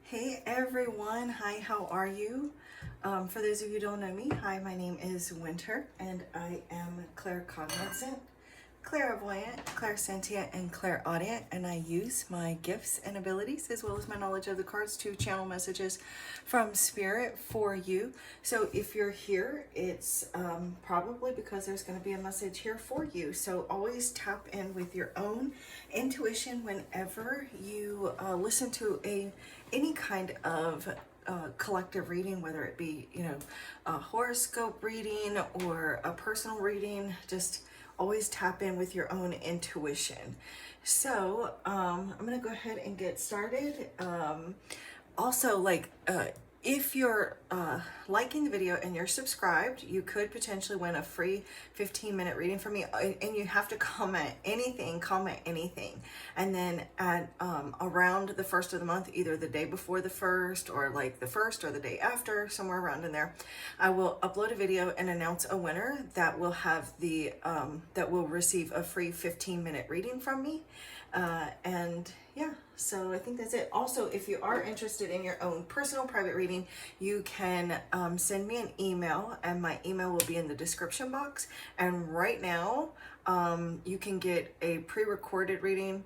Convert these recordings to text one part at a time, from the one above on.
Hey everyone, hi, how are you? For those of you who don't know me, hi, my name is Winter and I am claircognizant, clairvoyant, clairsentient, and clairaudient, and I use my gifts and abilities as well as my knowledge of the cards to channel messages from spirit for you. So if you're here, it's probably because there's going to be a message here for you. So always tap in with your own intuition whenever you listen to any kind of collective reading, whether it be, a horoscope reading or a personal reading. Just always tap in with your own intuition. So I'm gonna go ahead and get started. Also, if you're liking the video and you're subscribed, you could potentially win a free 15-minute reading from me, and you have to comment anything, and then at around the first of the month, either the day before the first or like the first or the day after, somewhere around in there, I will upload a video and announce a winner that will have that will receive a free 15-minute reading from me. And yeah, so I think that's it. Also, if you are interested in your own personal private reading, you can send me an email, and my email will be in the description box. And right now, you can get a pre-recorded reading.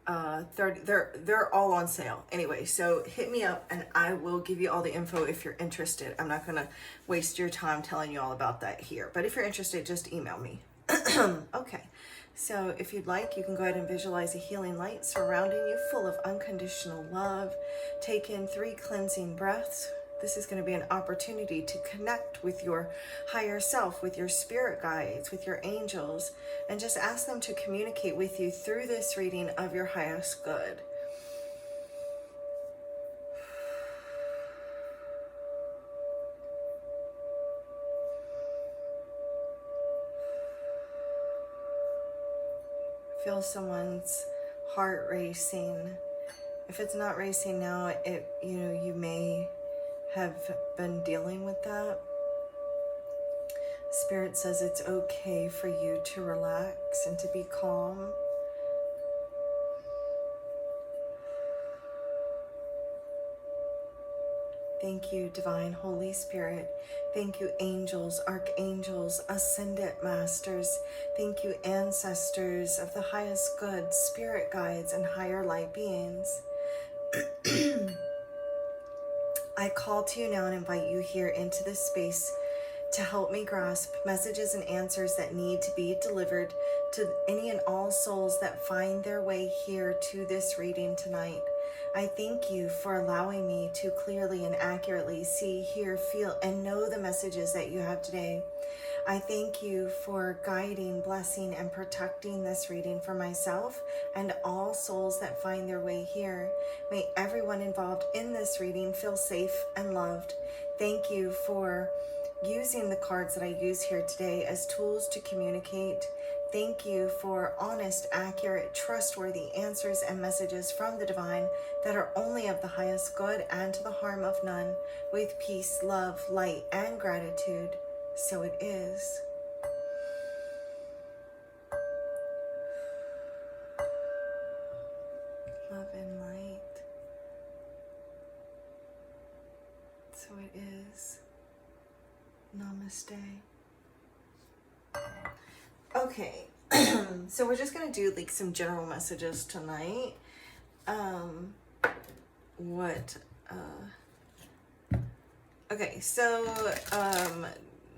They're all on sale anyway, so hit me up and I will give you all the info if you're interested. I'm not gonna waste your time telling you all about that here, but if you're interested, just email me. Okay, so if you'd like, you can go ahead and visualize a healing light surrounding you, full of unconditional love. Take in 3 cleansing breaths. This is going to be an opportunity to connect with your higher self, with your spirit guides, with your angels, and just ask them to communicate with you through this reading of your highest good. Feel someone's heart racing. If it's not racing now, you may have been dealing with that. Spirit says it's okay for you to relax and to be calm. Thank you, Divine Holy Spirit. Thank you, angels, archangels, ascended masters. Thank you, ancestors of the highest good, spirit guides, and higher light beings. I call to you now and invite you here into this space to help me grasp messages and answers that need to be delivered to any and all souls that find their way here to this reading tonight. I thank you for allowing me to clearly and accurately see, hear, feel, and know the messages that you have today. I thank you for guiding, blessing, and protecting this reading for myself and all souls that find their way here. May everyone involved in this reading feel safe and loved. Thank you for using the cards that I use here today as tools to communicate. Thank you for honest, accurate, trustworthy answers and messages from the divine that are only of the highest good and to the harm of none, with peace, love, light, and gratitude. So it is. Love and light. So it is. Namaste. Okay, so we're just gonna do like some general messages tonight. Okay, so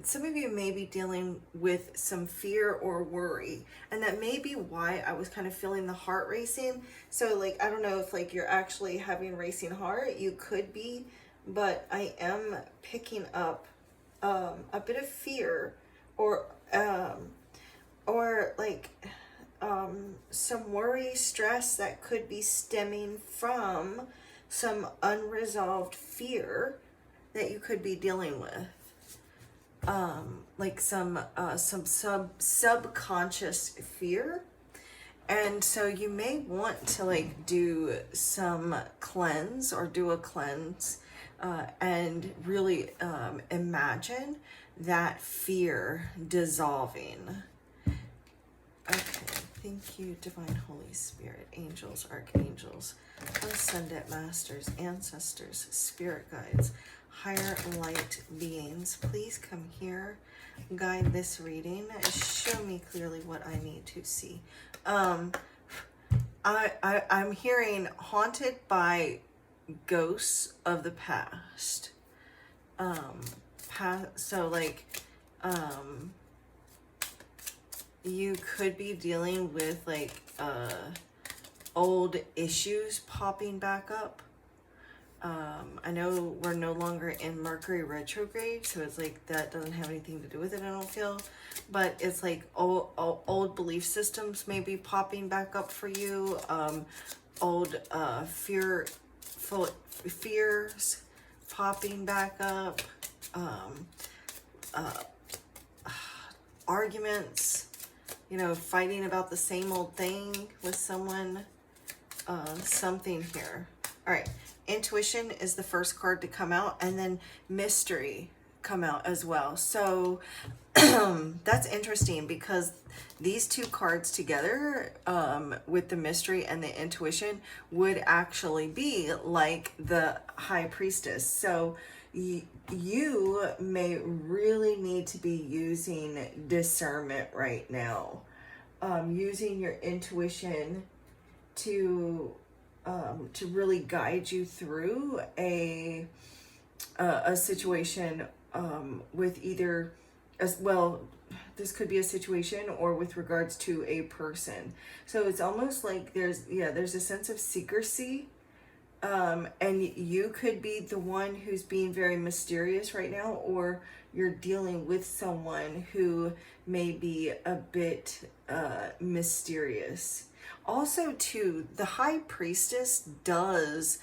some of you may be dealing with some fear or worry, and that may be why I was kind of feeling the heart racing. So like, I don't know if like you're actually having racing heart, you could be, but I am picking up a bit of fear or like some worry, stress that could be stemming from some unresolved fear that you could be dealing with. Like some subconscious fear. And so you may want to like do some cleanse or do a cleanse and really imagine that fear dissolving. Okay. Thank you, Divine Holy Spirit, angels, archangels, ascended masters, ancestors, spirit guides, higher light beings. Please come here, guide this reading, show me clearly what I need to see. I'm hearing haunted by ghosts of the past. So like, you could be dealing with like old issues popping back up. I know we're no longer in Mercury retrograde, so it's like that doesn't have anything to do with it, I don't feel. But it's like old belief systems may be popping back up for you. Old fears popping back up. Arguments, you know, fighting about the same old thing with someone. Something here. All right. Intuition is the first card to come out, and then mystery come out as well. So that's interesting because these two cards together, with the mystery and the intuition, would actually be like the High Priestess. So you may really need to be using discernment right now, using your intuition to really guide you through a situation, with either, as well, this could be a situation or with regards to a person. So it's almost like there's a sense of secrecy, and you could be the one who's being very mysterious right now, or you're dealing with someone who may be a bit mysterious. Also, too, the High Priestess does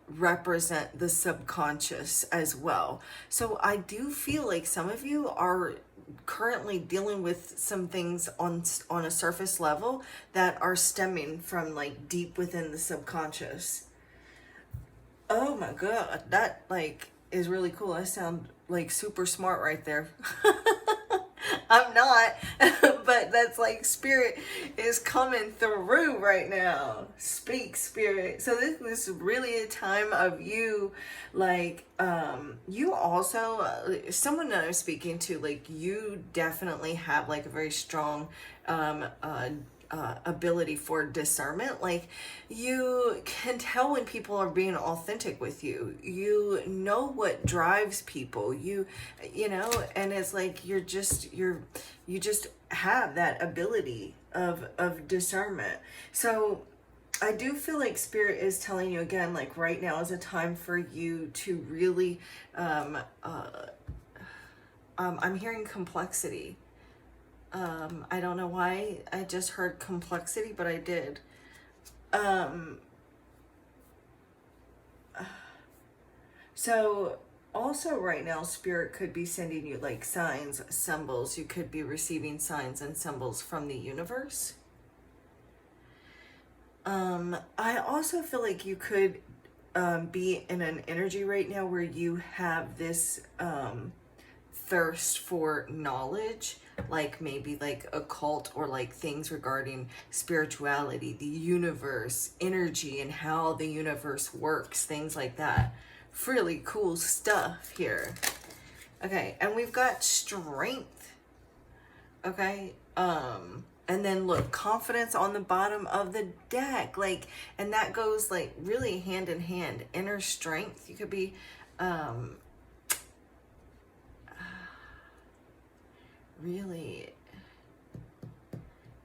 represent the subconscious as well. So I do feel like some of you are currently dealing with some things on a surface level that are stemming from like deep within the subconscious. Oh my god, that like is really cool. I sound like super smart right there. I'm not, but that's like spirit is coming through right now. Speak, spirit. So this is really a time of you, like, you also, someone that I'm speaking to, like, you definitely have like a very strong, ability for discernment. Like, you can tell when people are being authentic with you. You know what drives people. You know, and it's like you just have that ability of discernment. So I do feel like spirit is telling you again, like right now is a time for you to really I'm hearing complexity. I don't know why I just heard complexity, but I did. So also right now, spirit could be sending you like signs, symbols. You could be receiving signs and symbols from the universe. I also feel like you could be in an energy right now where you have this thirst for knowledge, like maybe like occult or like things regarding spirituality, the universe, energy, and how the universe works, things like that. Really cool stuff here. Okay, and we've got strength. Okay, and then look, confidence on the bottom of the deck, like, and that goes like really hand in hand. Inner strength. You could be really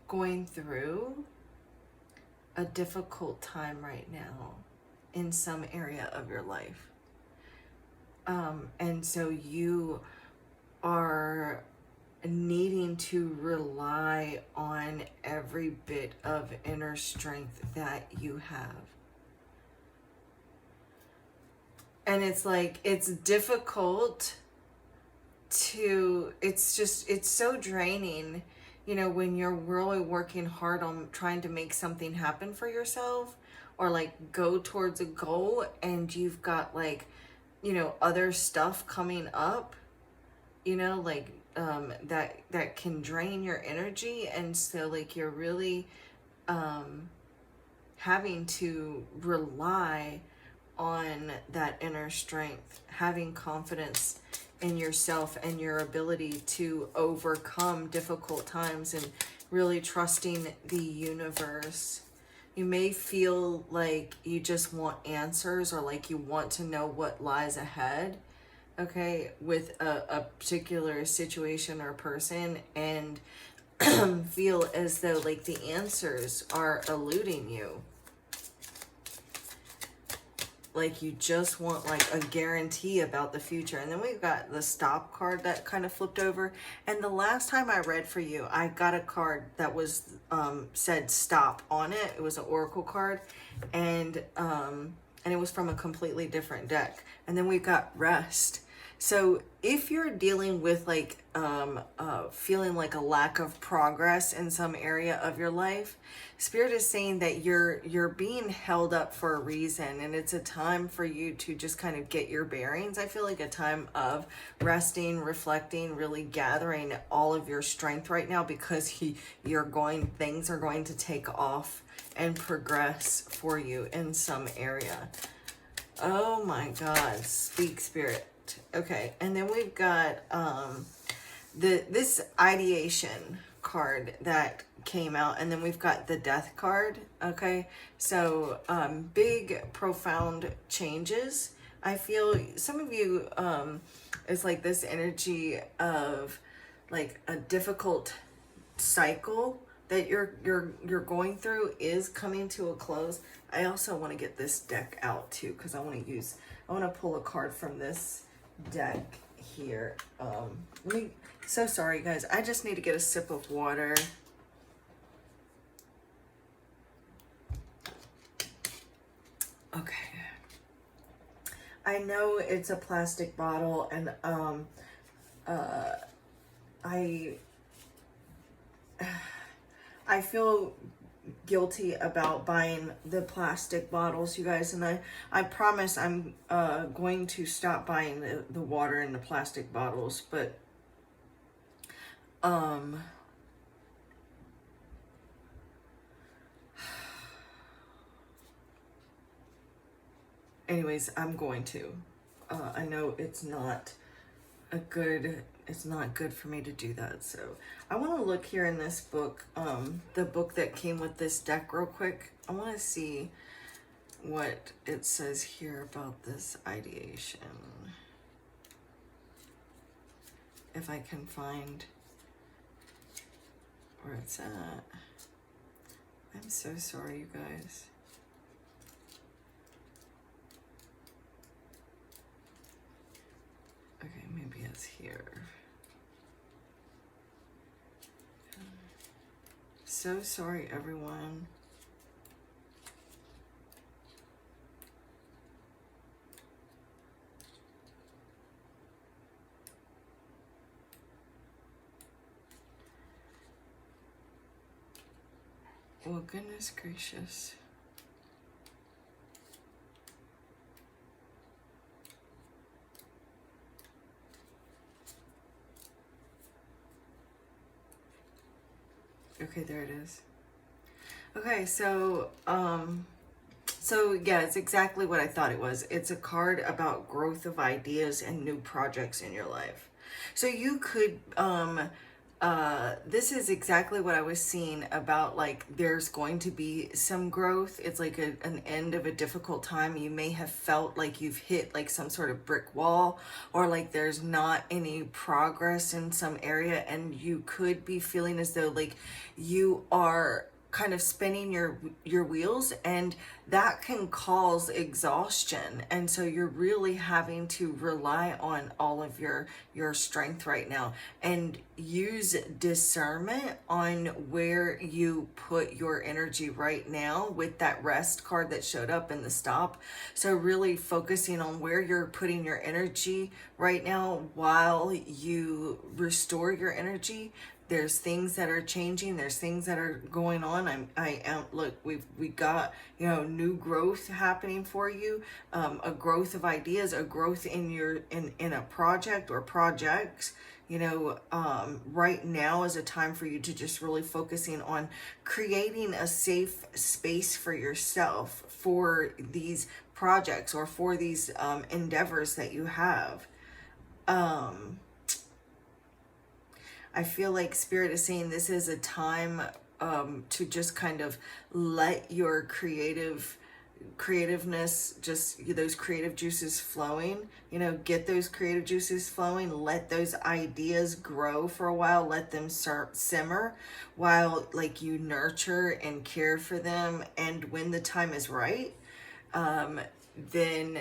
going through a difficult time right now in some area of your life. And so you are needing to rely on every bit of inner strength that you have. And it's like, it's difficult to, it's so draining, you know, when you're really working hard on trying to make something happen for yourself, or like go towards a goal, and you've got like, you know, other stuff coming up, you know, like that can drain your energy. And so like you're really having to rely on that inner strength, having confidence in yourself and your ability to overcome difficult times, and really trusting the universe. You may feel like you just want answers, or like you want to know what lies ahead, okay, with a particular situation or person, and feel as though like the answers are eluding you. Like you just want like a guarantee about the future. And then we've got the stop card that kind of flipped over. And the last time I read for you, I got a card that was said stop on it. It was an oracle card, and it was from a completely different deck. And then we've got rest. So if you're dealing with like feeling like a lack of progress in some area of your life, Spirit is saying that you're being held up for a reason, and it's a time for you to just kind of get your bearings. I feel like a time of resting, reflecting, really gathering all of your strength right now, because things are going to take off and progress for you in some area. Oh my God, speak Spirit. Okay, and then we've got this ideation card that came out, and then we've got the death card. Okay, so big profound changes. I feel some of you is like this energy of like a difficult cycle that you're going through is coming to a close. I also want to get this deck out too, because I want to pull a card from this deck here. So sorry guys, I just need to get a sip of water. Okay, I know it's a plastic bottle, and I feel guilty about buying the plastic bottles, you guys, and I promise I'm going to stop buying the water in the plastic bottles. But anyways, I'm going to. I know it's not good for me to do that. So I want to look here in this book, the book that came with this deck, real quick. I want to see what it says here about this ideation. If I can find where it's at. I'm so sorry, you guys. Okay, maybe it's here. So sorry, everyone. Well, goodness gracious. Okay, there it is. Okay, so yeah, it's exactly what I thought it was. It's a card about growth of ideas and new projects in your life. So you could this is exactly what I was seeing about, like, there's going to be some growth. It's like an end of a difficult time. You may have felt like you've hit like some sort of brick wall, or like there's not any progress in some area, and you could be feeling as though like you are kind of spinning your wheels, and that can cause exhaustion. And so you're really having to rely on all of your strength right now, and use discernment on where you put your energy right now with that rest card that showed up in the stop. So really focusing on where you're putting your energy right now while you restore your energy there's things that are changing, there's things that are going on. I am look, we got, you know, new growth happening for you, a growth of ideas, a growth in your in a project or projects. You know, right now is a time for you to just really focusing on creating a safe space for yourself for these projects or for these endeavors that you have. I feel like Spirit is saying this is a time to just kind of let your creativeness, just those creative juices flowing, you know, get those creative juices flowing, let those ideas grow for a while, let them start simmer while like you nurture and care for them. And when the time is right, then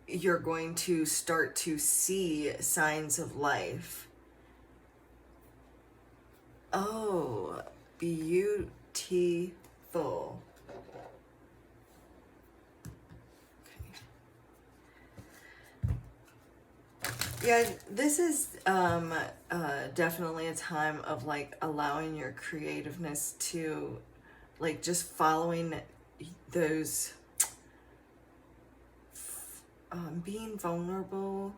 you're going to start to see signs of life. Oh, beautiful. Yeah, this is definitely a time of like allowing your creativeness to like just following those being vulnerable,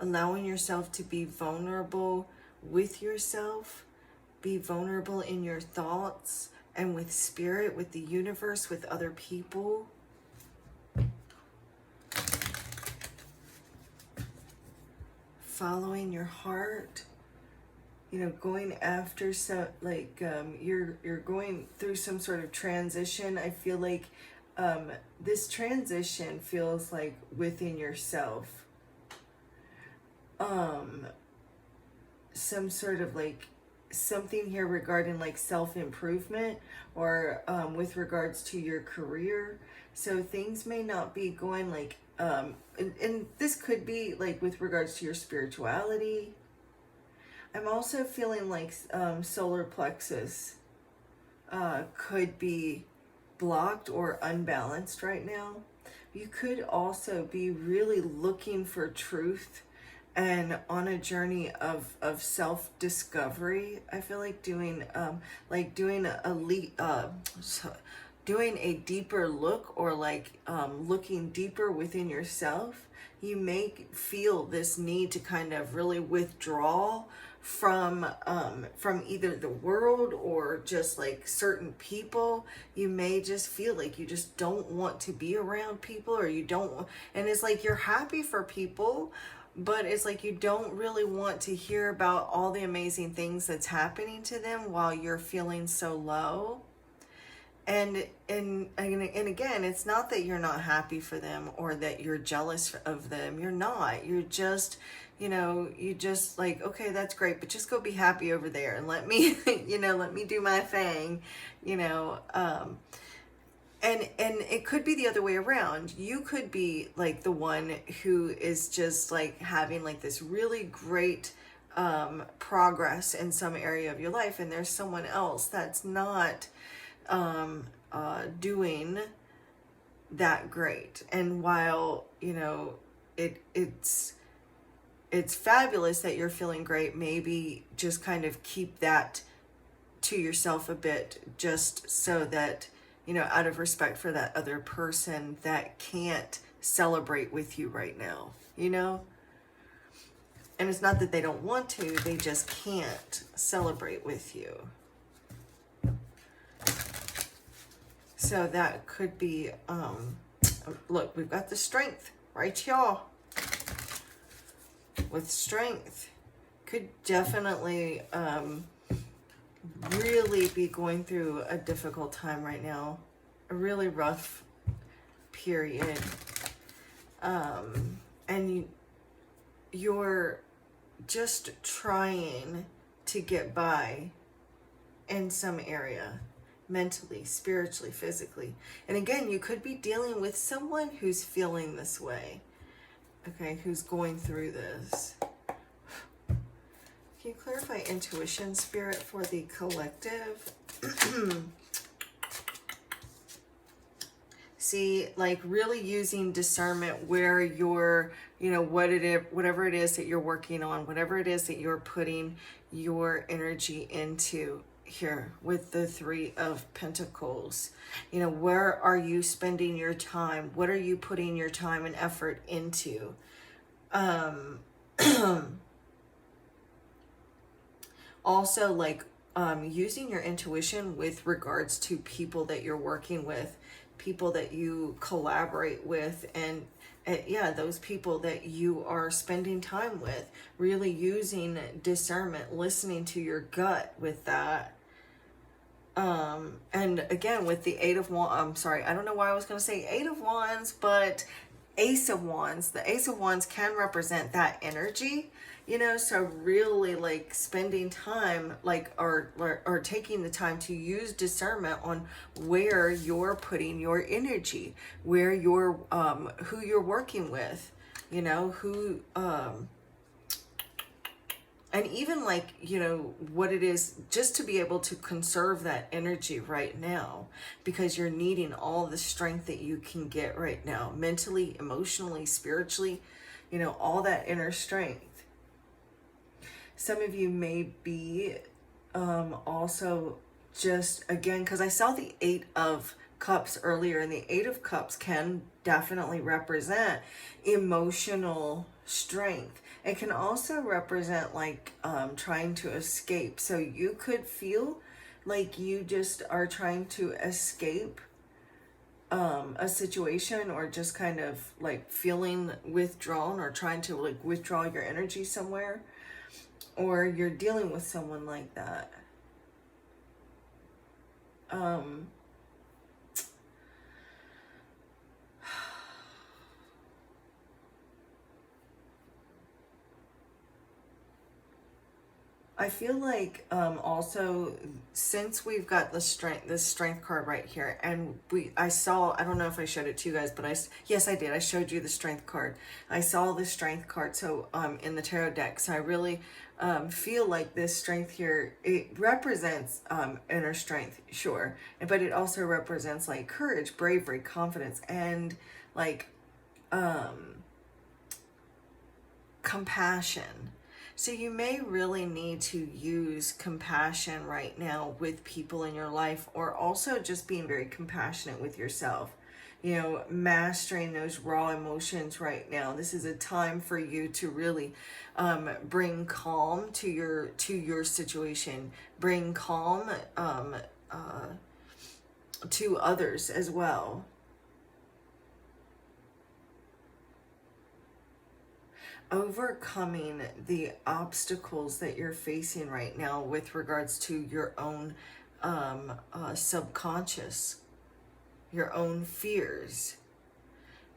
allowing yourself to be vulnerable with yourself, be vulnerable in your thoughts and with spirit, with the universe, with other people. Following your heart, you know, going after some like you're going through some sort of transition. I feel like this transition feels like within yourself. Some sort of like something here regarding like self-improvement or with regards to your career. So things may not be going like and this could be like with regards to your spirituality. I'm also feeling like solar plexus could be blocked or unbalanced right now. You could also be really looking for truth and on a journey of self-discovery. I feel like doing doing a deeper look or like looking deeper within yourself. You may feel this need to kind of really withdraw from either the world or just like certain people. You may just feel like you just don't want to be around people, or you don't, and it's like you're happy for people, but it's like you don't really want to hear about all the amazing things that's happening to them while you're feeling so low. And again, it's not that you're not happy for them or that you're jealous of them. You're not. You're just, you know, you just like, okay, that's great, but just go be happy over there and let me, you know, let me do my thing, you know. And it could be the other way around. You could be like the one who is just like having like this really great progress in some area of your life, and there's someone else that's not doing that great. And while, you know, it's fabulous that you're feeling great, maybe just kind of keep that to yourself a bit, just so that, you know, out of respect for that other person that can't celebrate with you right now, you know? And it's not that they don't want to, they just can't celebrate with you. So that could be, look, we've got the strength right here. With strength, could definitely really be going through a difficult time right now. A really rough period. And you're just trying to get by in some area. Mentally, spiritually, physically. And again, you could be dealing with someone who's feeling this way. Okay, who's going through this. Can you clarify intuition, Spirit, for the collective? See, like really using discernment where you're, you know, whatever it is that you're working on, whatever it is that you're putting your energy into here with the Three of Pentacles. You know, where are you spending your time? What are you putting your time and effort into? Also, like, using your intuition with regards to people that you're working with, people that you collaborate with, and yeah, those people that you are spending time with, really using discernment, listening to your gut with that. And again, with the Eight of Wands, I'm sorry, I don't know why I was going to say Eight of Wands, but Ace of Wands. The Ace of Wands can represent that energy, you know, so really like spending time, like, or taking the time to use discernment on where you're putting your energy, where you're, who you're working with, you know, who, and even like, you know, what it is, just to be able to conserve that energy right now, because you're needing all the strength that you can get right now, mentally, emotionally, spiritually, you know, all that inner strength. Some of you may be also just, again, because I saw the Eight of Cups earlier, and the Eight of Cups can definitely represent emotional strength. It can also represent like trying to escape. So you could feel like you just are trying to escape a situation, or just kind of like feeling withdrawn, or trying to like withdraw your energy somewhere, or you're dealing with someone like that. I feel like also, since we've got this strength card right here, and I saw, I don't know if I showed it to you guys, but yes, I did. I showed you the strength card. I saw the strength card, so in the tarot deck. So I really feel like this strength here, it represents inner strength, sure, but it also represents like courage, bravery, confidence, and like compassion. So you may really need to use compassion right now with people in your life, or also just being very compassionate with yourself. You know, mastering those raw emotions right now. This is a time for you to really bring calm to your situation. Bring calm to others as well. Overcoming the obstacles that you're facing right now with regards to your own subconscious, your own fears.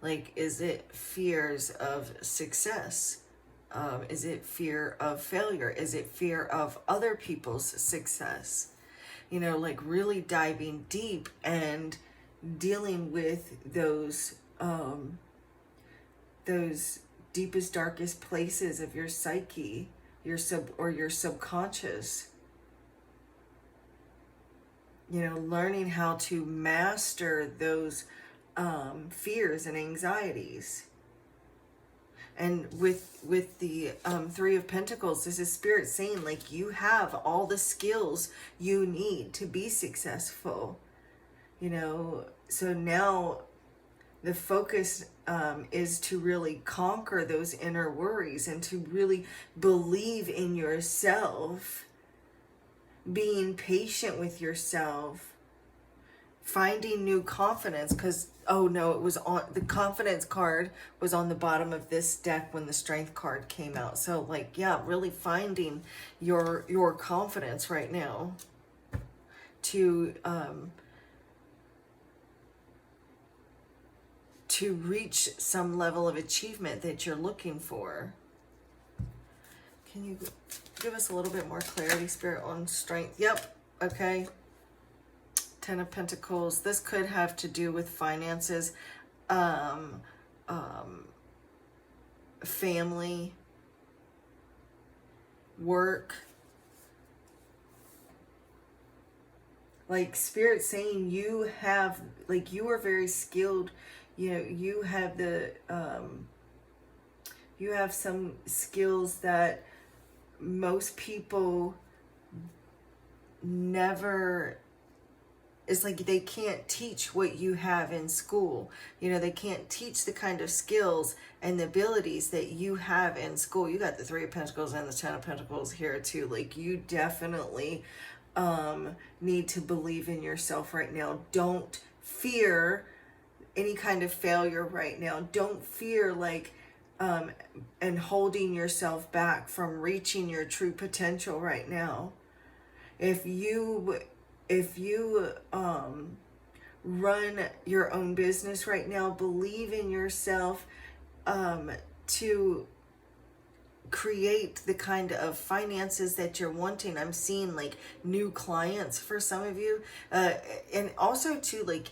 Like, is it fears of success? Is it fear of failure? Is it fear of other people's success? You know, like really diving deep and dealing with those deepest, darkest places of your psyche, your subconscious. You know, learning how to master those fears and anxieties. And with the Three of Pentacles, this is Spirit saying like you have all the skills you need to be successful. You know, so now the focus is to really conquer those inner worries, and to really believe in yourself, being patient with yourself, finding new confidence. Because, oh no, it was on the confidence card was on the bottom of this deck when the strength card came out. So like, yeah, really finding your confidence right now to reach some level of achievement that you're looking for. Can you give us a little bit more clarity, Spirit, on strength? Yep. Okay. Ten of Pentacles. This could have to do with finances, family, work. Like Spirit saying you have, like, you are very skilled. You know, you have the, you have some skills that most people never, it's like they can't teach what you have in school. You know, they can't teach the kind of skills and the abilities that you have in school. You got the Three of Pentacles and the Ten of Pentacles here too. Like, you definitely need to believe in yourself right now. Don't fear any kind of failure right now. Don't fear like and holding yourself back from reaching your true potential right now. If you run your own business right now, believe in yourself to create the kind of finances that you're wanting. I'm seeing like new clients for some of you, and also too, like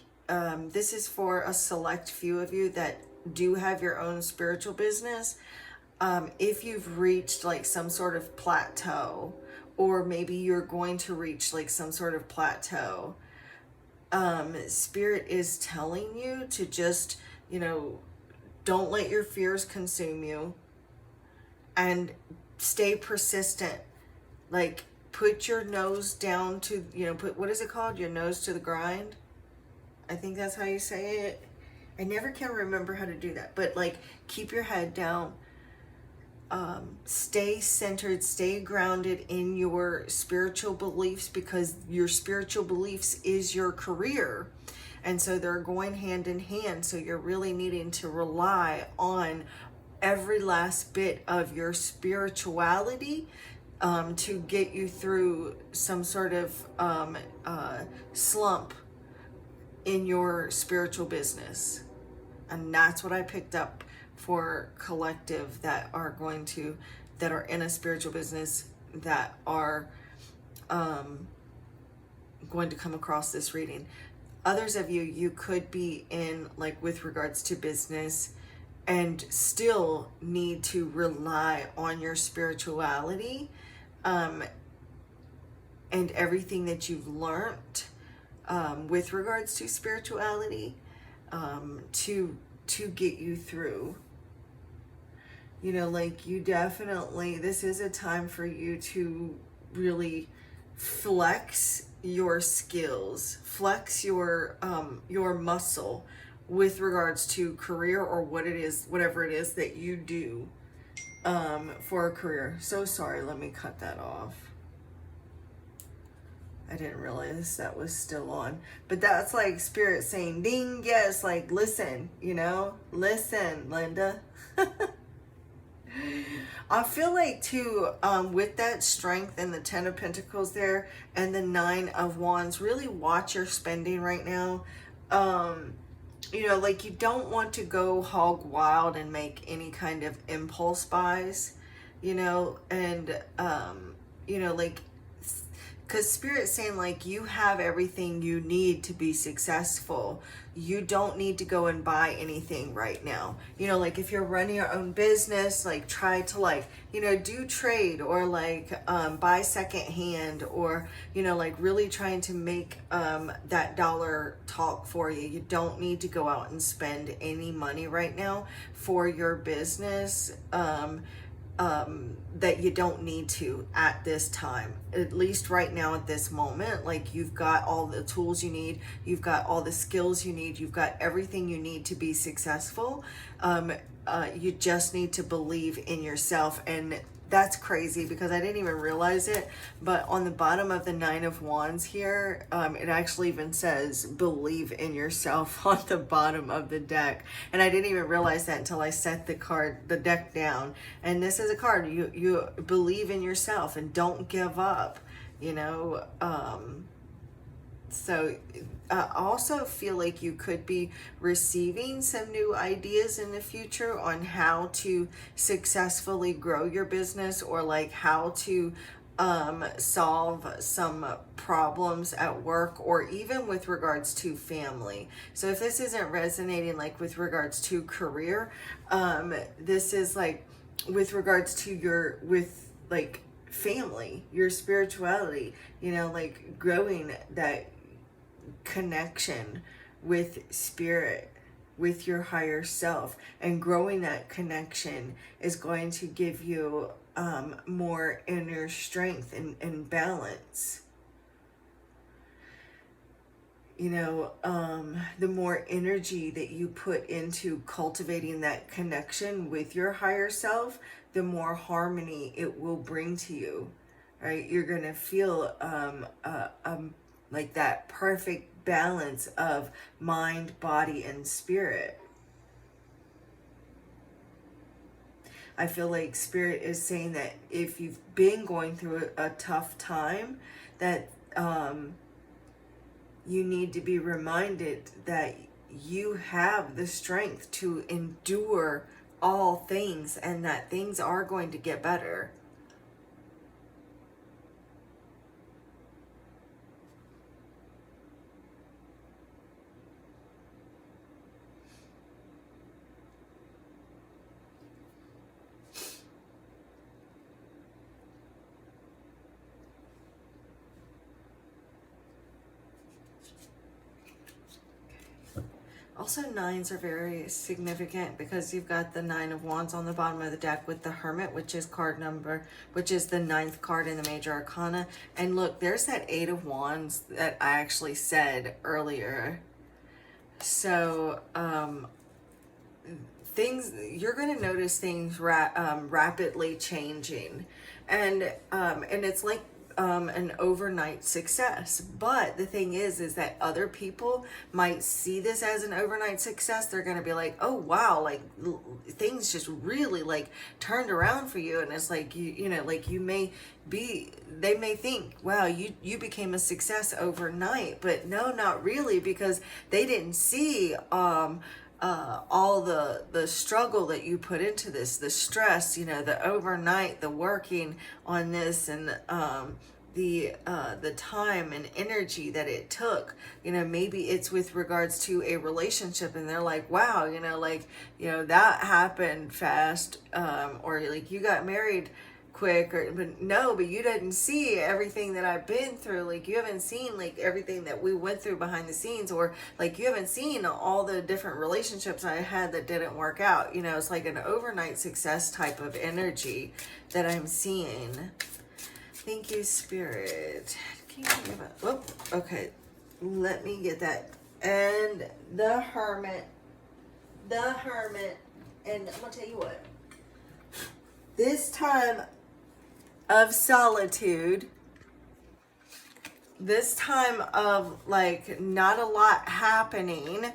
this is for a select few of you that do have your own spiritual business. If you've reached like some sort of plateau, or maybe you're going to reach like some sort of plateau, Spirit is telling you to just, you know, don't let your fears consume you, and stay persistent. Like, put your nose down to, you know, put, what is it called? Your nose to the grind. I think that's how you say it. I never can remember how to do that, but like, keep your head down. Stay centered, stay grounded in your spiritual beliefs, because your spiritual beliefs is your career. And so they're going hand in hand. So you're really needing to rely on every last bit of your spirituality to get you through some sort of slump in your spiritual business. And that's what I picked up for collective that are in a spiritual business, that are going to come across this reading. Others of you could be in, like, with regards to business, and still need to rely on your spirituality and everything that you've learned with regards to spirituality to get you through. You know, like, you definitely, this is a time for you to really flex your skills, flex your muscle with regards to career, or what it is, whatever it is that you do for a career. So sorry, let me cut that off. I didn't realize that was still on. But that's like Spirit saying, ding, yes, like, listen, you know, listen, Linda. I feel like too, with that strength and the Ten of Pentacles there and the Nine of Wands, really watch your spending right now. You know, like, you don't want to go hog wild and make any kind of impulse buys, you know, and, you know, like, because Spirit's saying, like, you have everything you need to be successful. You don't need to go and buy anything right now. You know, like, if you're running your own business, like, try to, like, you know, do trade, or like buy secondhand, or, you know, like, really trying to make that dollar talk for you. You don't need to go out and spend any money right now for your business. That you don't need to at this time, at least right now at this moment. Like, you've got all the tools you need, you've got all the skills you need, you've got everything you need to be successful. You just need to believe in yourself. And that's crazy, because I didn't even realize it, but on the bottom of the Nine of Wands here, it actually even says believe in yourself on the bottom of the deck. And I didn't even realize that until I set the deck down. And this is a card, you believe in yourself and don't give up, you know. So I also feel like you could be receiving some new ideas in the future on how to successfully grow your business, or like how to solve some problems at work, or even with regards to family. So if this isn't resonating, like, with regards to career, this is like with regards to like family, your spirituality, you know, like growing that connection with Spirit. with your higher self, and growing that connection is going to give you more inner strength and balance. You know, the more energy that you put into cultivating that connection with your higher self, the more harmony it will bring to you, right? You're going to feel like that perfect balance of mind, body, and spirit. I feel like Spirit is saying that if you've been going through a tough time, that you need to be reminded that you have the strength to endure all things, and that things are going to get better. Also, nines are very significant because you've got the Nine of Wands on the bottom of the deck with the Hermit, which is the ninth card in the Major Arcana. And look, there's that Eight of Wands that I actually said earlier. So, you're going to notice things rapidly changing, and it's like an overnight success. But the thing is that other people might see this as an overnight success. They're going to be like, oh wow, like things just really like turned around for you. And it's like, you know, like they may think, wow, you became a success overnight. But no, not really, because they didn't see all the struggle that you put into this, the stress, you know, the overnight, the working on this, and the time and energy that it took. You know, maybe it's with regards to a relationship, and they're like, wow, you know, like, you know, that happened fast, or like you got married quick, but you didn't see everything that I've been through. Like, you haven't seen like everything that we went through behind the scenes, or like you haven't seen all the different relationships I had that didn't work out. You know, it's like an overnight success type of energy that I'm seeing. Thank you, Spirit. Can you tell me about, whoop, okay, let me get that. And the Hermit, and I'm gonna tell you what, this time of solitude, this time of like not a lot happening,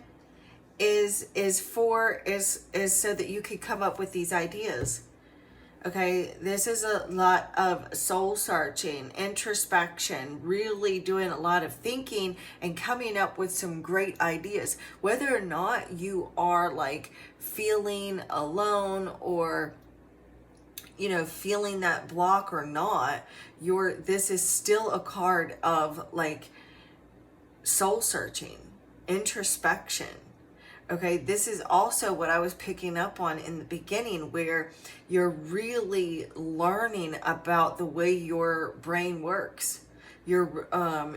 is so that you could come up with these ideas. Okay, this is a lot of soul searching, introspection, really doing a lot of thinking and coming up with some great ideas. Whether or not you are like feeling alone, or you know, feeling that block or not, this is still a card of like soul searching, introspection. Okay, this is also what I was picking up on in the beginning, where you're really learning about the way your brain works. You're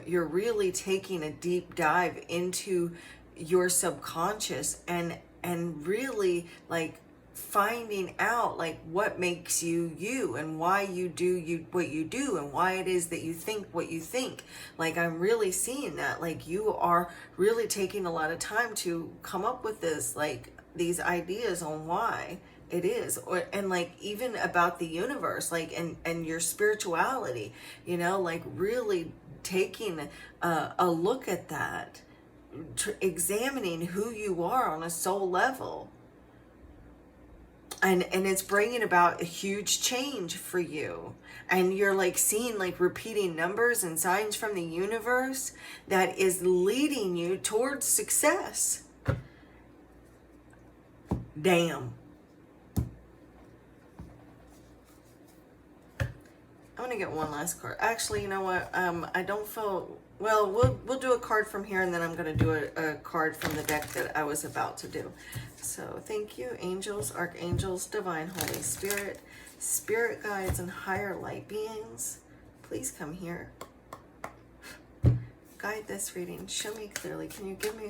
really taking a deep dive into your subconscious, and really like finding out like what makes you you, and why you do what you do, and why it is that you think what you think. Like, I'm really seeing that like you are really taking a lot of time to come up with these ideas on why it is, and like even about the universe, like and your spirituality, you know, like really taking a look at that, examining who you are on a soul level. And it's bringing about a huge change for you. And you're like seeing like repeating numbers and signs from the universe that is leading you towards success. Damn. I'm gonna get one last card. Actually, you know what? I don't feel well. We'll do a card from here, and then I'm gonna do a card from the deck that I was about to do. So thank you, angels, archangels, divine Holy Spirit, spirit guides, and higher light beings. Please come here. Guide this reading. Show me clearly. Can you give me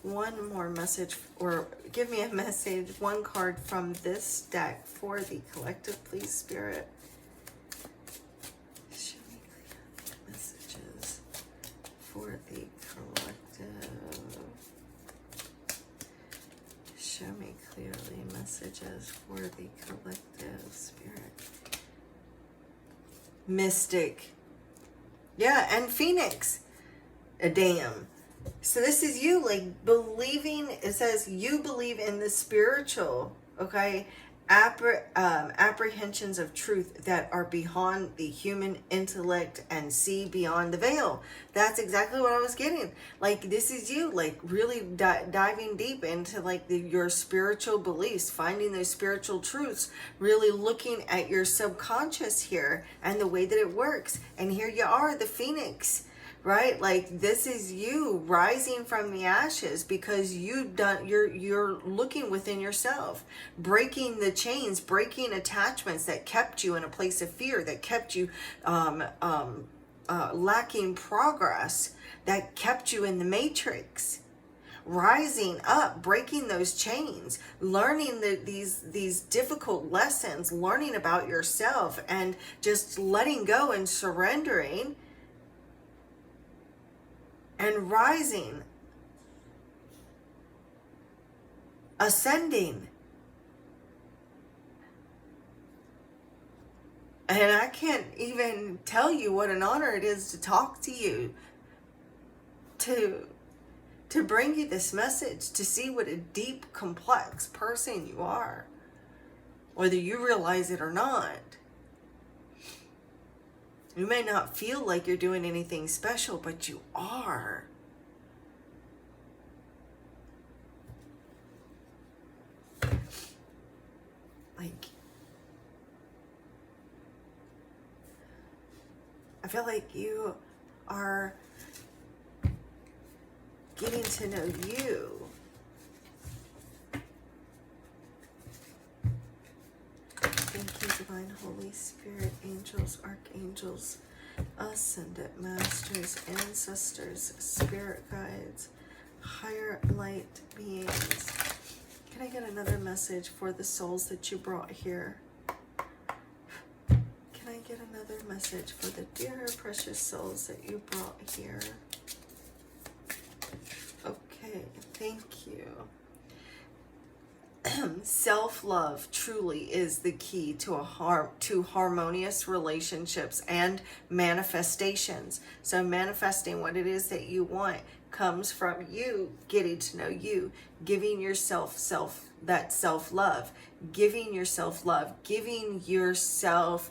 one more message, or give me a message, one card from this deck for the collective, please, Spirit. Show me messages for the collective. Show me clearly messages for the collective, Spirit. Mystic. Yeah, and Phoenix. A dam. So this is you, like, believing. It says you believe in the spiritual, okay, apprehensions of truth that are beyond the human intellect and see beyond the veil. That's exactly what I was getting. Like, this is you, like, really diving deep into, like, your spiritual beliefs, finding those spiritual truths, really looking at your subconscious here and the way that it works. And here you are, the Phoenix. Right? Like, this is you rising from the ashes because you're looking within yourself, breaking the chains, breaking attachments that kept you in a place of fear, that kept you lacking progress, that kept you in the matrix. Rising up, breaking those chains, learning these difficult lessons, learning about yourself, and just letting go and surrendering. And rising, ascending. And I can't even tell you what an honor it is to talk to you, to bring you this message, to see what a deep, complex person you are, whether you realize it or not. You may not feel like you're doing anything special, but you are. Like, I feel like you are getting to know you. Thank you, Divine Holy Spirit, angels, archangels, ascended masters, ancestors, spirit guides, higher light beings. Can I get another message for the souls that you brought here? Can I get another message for the dear, precious souls that you brought here? Okay, thank you. Self-love truly is the key to harmonious relationships and manifestations. So manifesting what it is that you want comes from you getting to know you, giving yourself that self-love, giving yourself love, giving yourself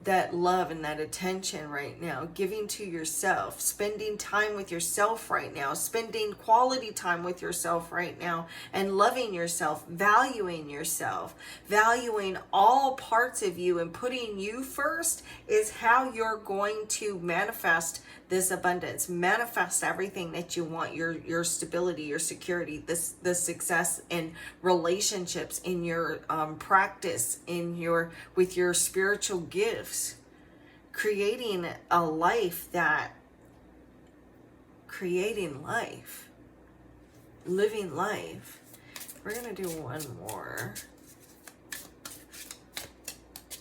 that love and that attention right now, giving to yourself, spending time with yourself right now, spending quality time with yourself right now, and loving yourself, valuing all parts of you, and putting you first is how you're going to manifest this abundance, manifest everything that you want, your stability, your security, the success in relationships, in your practice, with your spiritual gifts, creating life, living life. We're gonna do one more.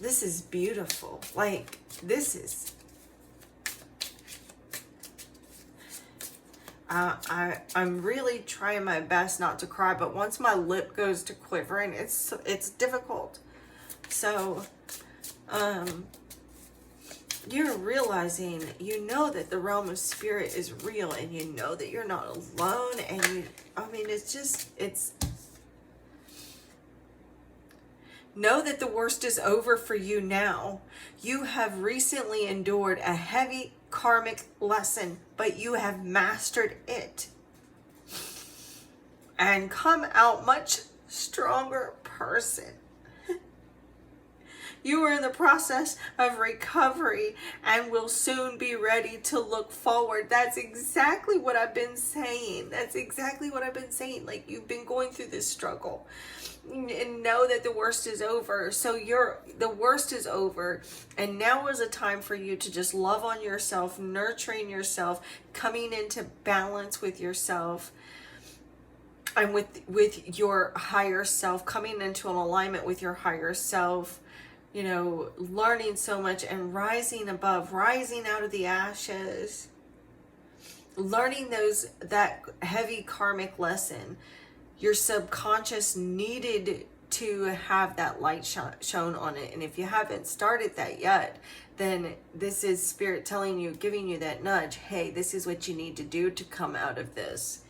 This is beautiful. Like, this is, I'm really trying my best not to cry, but once my lip goes to quivering, it's difficult. So, you're realizing, you know that the realm of spirit is real, and you know that you're not alone, and it's know that the worst is over for you now. You have recently endured a heavy karmic lesson, but you have mastered it and come out much stronger person. You are in the process of recovery and will soon be ready to look forward. That's exactly what I've been saying. Like, you've been going through this struggle, and know that the worst is over. So the worst is over, and now is a time for you to just love on yourself, nurturing yourself, coming into balance with yourself, and with your higher self, coming into an alignment with your higher self, you know, learning so much and rising above, rising out of the ashes, learning that heavy karmic lesson. Your subconscious needed to have that light shown on it. And if you haven't started that yet, then this is spirit telling you, giving you that nudge. Hey, this is what you need to do to come out of this.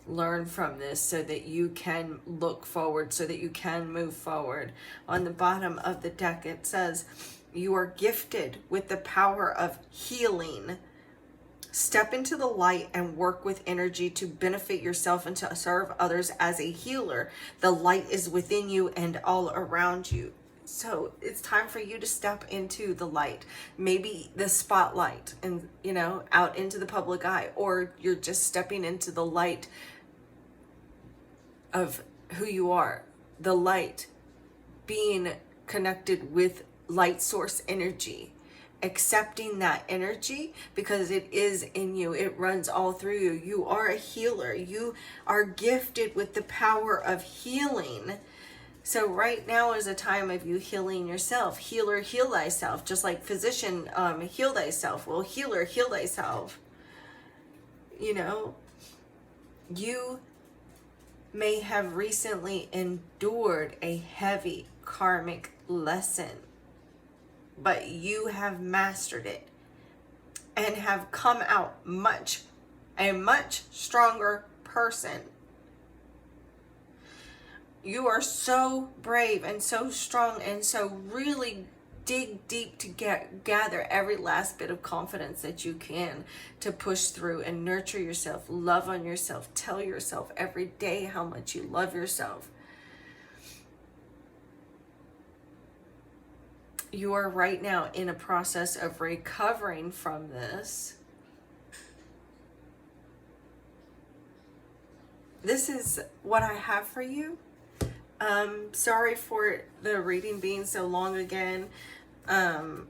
Learn from this so that you can look forward, so that you can move forward. On the bottom of the deck, it says, you are gifted with the power of healing. Step into the light and work with energy to benefit yourself and to serve others as a healer. The light is within you and all around you. So it's time for you to step into the light, maybe the spotlight, and, you know, out into the public eye, or you're just stepping into the light of who you are, the light, being connected with light source energy, accepting that energy because it is in you. It runs all through you. You are a healer. You are gifted with the power of healing. So right now is a time of you healing yourself. Healer, heal thyself. Just like physician, heal thyself. Well, healer, heal thyself. You know, you may have recently endured a heavy karmic lesson, but you have mastered it and have come out a much stronger person. You are so brave and so strong, and so really dig deep to gather every last bit of confidence that you can to push through and nurture yourself, love on yourself, tell yourself every day how much you love yourself. You are right now in a process of recovering from this. This is what I have for you. Sorry for the reading being so long again. I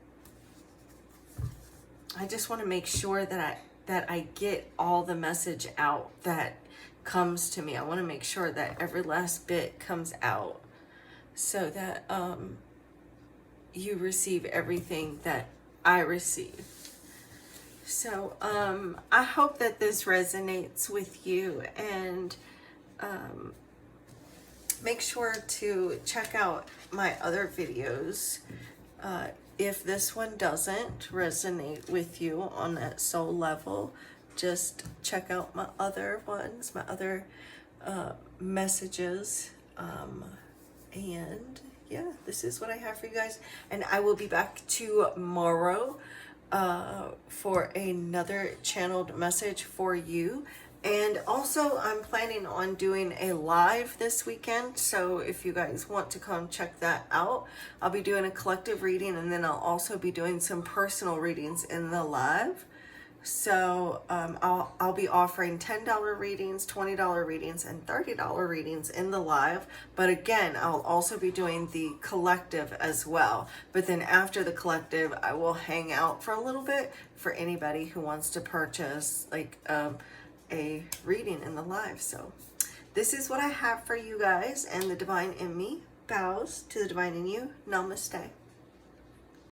just want to make sure that I get all the message out that comes to me. I want to make sure that every last bit comes out so that you receive everything that I receive. So I hope that this resonates with you, and make sure to check out my other videos. If this one doesn't resonate with you on that soul level, just check out my other ones, my other messages. And yeah, this is what I have for you guys. And I will be back tomorrow for another channeled message for you. And also, I'm planning on doing a live this weekend, so if you guys want to come check that out, I'll be doing a collective reading, and then I'll also be doing some personal readings in the live. So I'll be offering $10 readings, $20 readings, and $30 readings in the live. But again, I'll also be doing the collective as well. But then after the collective, I will hang out for a little bit for anybody who wants to purchase like a reading in the live. So this is what I have for you guys, and the divine in me bows to the divine in you. Namaste.